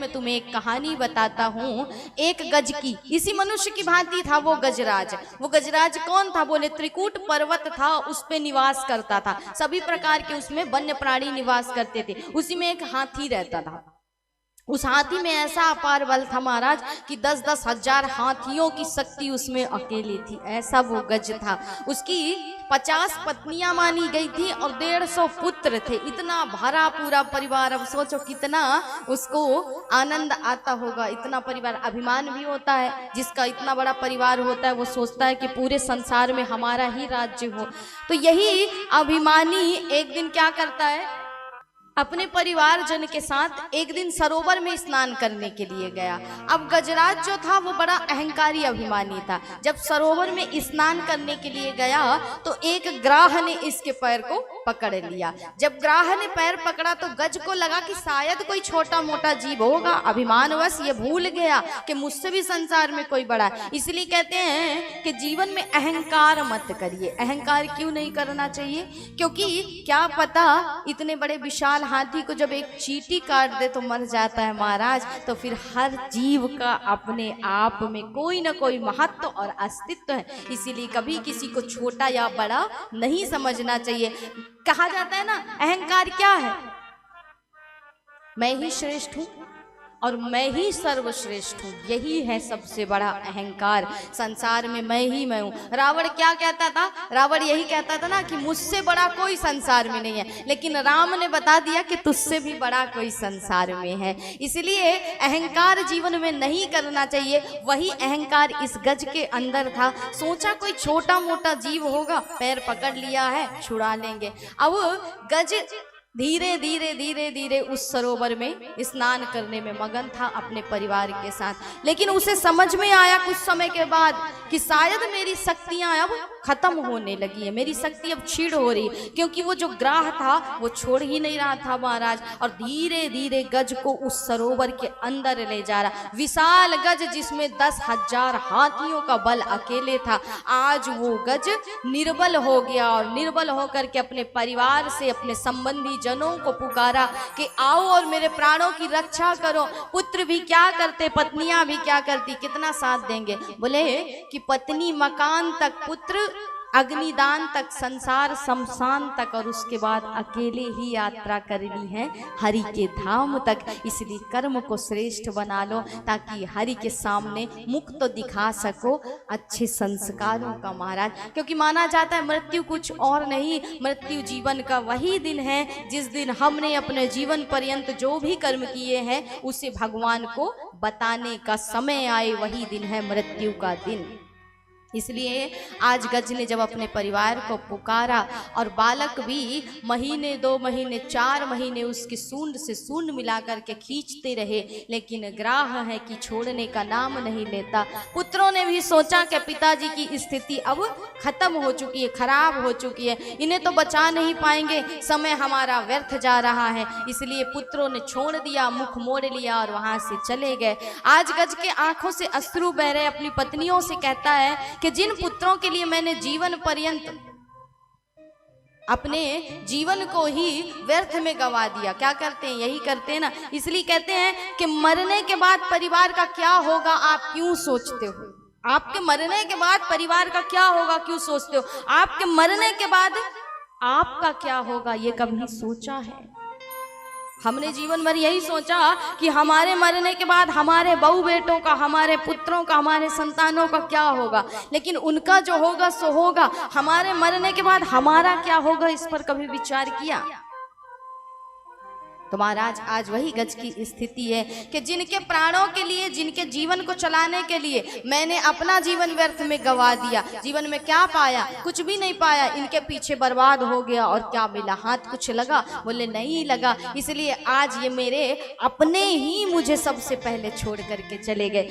मैं तुम्हें एक कहानी बताता हूँ। एक गज की, इसी मनुष्य की भांति था वो गजराज। वो गजराज कौन था? बोले त्रिकूट पर्वत था, उस पे निवास करता था। सभी प्रकार के उसमें वन्य प्राणी निवास करते थे। उसी में एक हाथी रहता था। उस हाथी में ऐसा अपार बल था महाराज कि 10-10 हजार हाथियों की शक्ति उसमें अकेली थी। ऐसा वो गज था। उसकी 50 पत्नियां मानी गई थी और 150 पुत्र थे। इतना भरा पूरा परिवार। अब सोचो कितना उसको आनंद आता होगा। इतना परिवार, अभिमान भी होता है जिसका इतना बड़ा परिवार होता है। वो सोचता है कि पूरे संसार में हमारा ही राज्य हो। तो यही अभिमानी एक दिन क्या करता है, अपने परिवारजन के साथ एक दिन सरोवर में स्नान करने के लिए गया। अब गजराज जो था वो बड़ा अहंकारी अभिमानी था। जब सरोवर में स्नान करने के लिए गया तो एक ग्राह ने इसके पैर को पकड़ लिया। जब ग्राह ने पैर पकड़ा तो गज को लगा कि शायद कोई छोटा मोटा जीव होगा। अभिमानवश ये भूल गया कि मुझसे भी संसार में कोई बड़ा है। इसलिए कहते हैं कि जीवन में अहंकार मत करिए। अहंकार क्यों नहीं करना चाहिए? क्योंकि क्या पता इतने बड़े विशाल हाथी को जब एक चींटी काट दे तो मर जाता है महाराज। तो फिर हर जीव का अपने आप में कोई ना कोई महत्व और अस्तित्व है। इसीलिए कभी किसी को छोटा या बड़ा नहीं समझना चाहिए। कहा जाता है ना, अहंकार क्या है? मैं ही श्रेष्ठ हूं और मैं ही सर्वश्रेष्ठ हूँ। यही है सबसे बड़ा अहंकार। संसार में मैं हूँ। रावण क्या कहता था? रावण यही कहता था ना कि मुझसे बड़ा कोई संसार में नहीं है। लेकिन राम ने बता दिया कि तुझसे भी बड़ा कोई संसार में है। इसलिए अहंकार जीवन में नहीं करना चाहिए। वही अहंकार इस गज के अंदर था। सोचा कोई छोटा मोटा जीव होगा, पैर पकड़ लिया है, छुड़ा लेंगे। अब गज धीरे धीरे धीरे धीरे उस सरोवर में स्नान करने में मगन था अपने परिवार के साथ। लेकिन उसे समझ में आया कुछ समय के बाद कि शायद मेरी शक्तियां अब खत्म होने लगी है, मेरी शक्ति अब क्षीण हो रही है। क्योंकि वो जो ग्राह था वो छोड़ ही नहीं रहा था महाराज। और धीरे धीरे गज को उस सरोवर के अंदर ले जा रहा। विशाल गज जिसमें 10,000 हाथियों का बल अकेले था। आज वो गज निर्बल हो गया और निर्बल होकर के अपने परिवार से, अपने संबंधी जनों को पुकारा कि आओ और मेरे प्राणों की रक्षा करो। पुत्र भी क्या करते, पत्नियां भी क्या करती, कितना साथ देंगे? बोले कि पत्नी मकान तक, पुत्र अग्निदान तक, संसार शमशान तक, और उसके बाद अकेले ही यात्रा करनी है हरि के धाम तक। इसलिए कर्म को श्रेष्ठ बना लो ताकि हरि के सामने मुख तो दिखा सको अच्छे संस्कारों का महाराज। क्योंकि माना जाता है मृत्यु कुछ और नहीं, मृत्यु जीवन का वही दिन है जिस दिन हमने अपने जीवन पर्यंत जो भी कर्म किए हैं उसे भगवान को बताने का समय आए। वही दिन है मृत्यु का दिन। इसलिए आज गज ने जब अपने परिवार को पुकारा और बालक भी महीने, 2 महीने, 4 महीने उसके सूंड से सूंड मिला करके खींचते रहे, लेकिन ग्राह है कि छोड़ने का नाम नहीं लेता। पुत्रों ने भी सोचा कि पिताजी की स्थिति अब खत्म हो चुकी है, खराब हो चुकी है, इन्हें तो बचा नहीं पाएंगे, समय हमारा व्यर्थ जा रहा है। इसलिए पुत्रों ने छोड़ दिया, मुख मोड़ लिया और वहां से चले गए। आज गज के आंखों से अश्रु बह रहे। अपनी पत्नियों से कहता है कि जिन पुत्रों के लिए मैंने जीवन पर्यंत अपने जीवन को ही व्यर्थ में गवा दिया। क्या करते हैं? यही करते हैं ना। इसलिए कहते हैं कि मरने के बाद परिवार का क्या होगा आप क्यों सोचते हो? आपके मरने के बाद परिवार का क्या होगा क्यों सोचते हो? आपके मरने के बाद आपका क्या होगा ये कभी सोचा है? हमने जीवन भर यही सोचा कि हमारे मरने के बाद हमारे बहू बेटों का, हमारे पुत्रों का, हमारे संतानों का क्या होगा। लेकिन उनका जो होगा सो होगा। हमारे मरने के बाद हमारा क्या होगा इस पर कभी विचार किया? तो महाराज आज वही गज की स्थिति है कि जिनके प्राणों के लिए, जिनके जीवन को चलाने के लिए मैंने अपना जीवन व्यर्थ में गवा दिया। जीवन में क्या पाया? कुछ भी नहीं पाया। इनके पीछे बर्बाद हो गया। और क्या मिला? हाथ कुछ लगा? बोले नहीं लगा। इसलिए आज ये मेरे अपने ही मुझे सबसे पहले छोड़ करके चले गए।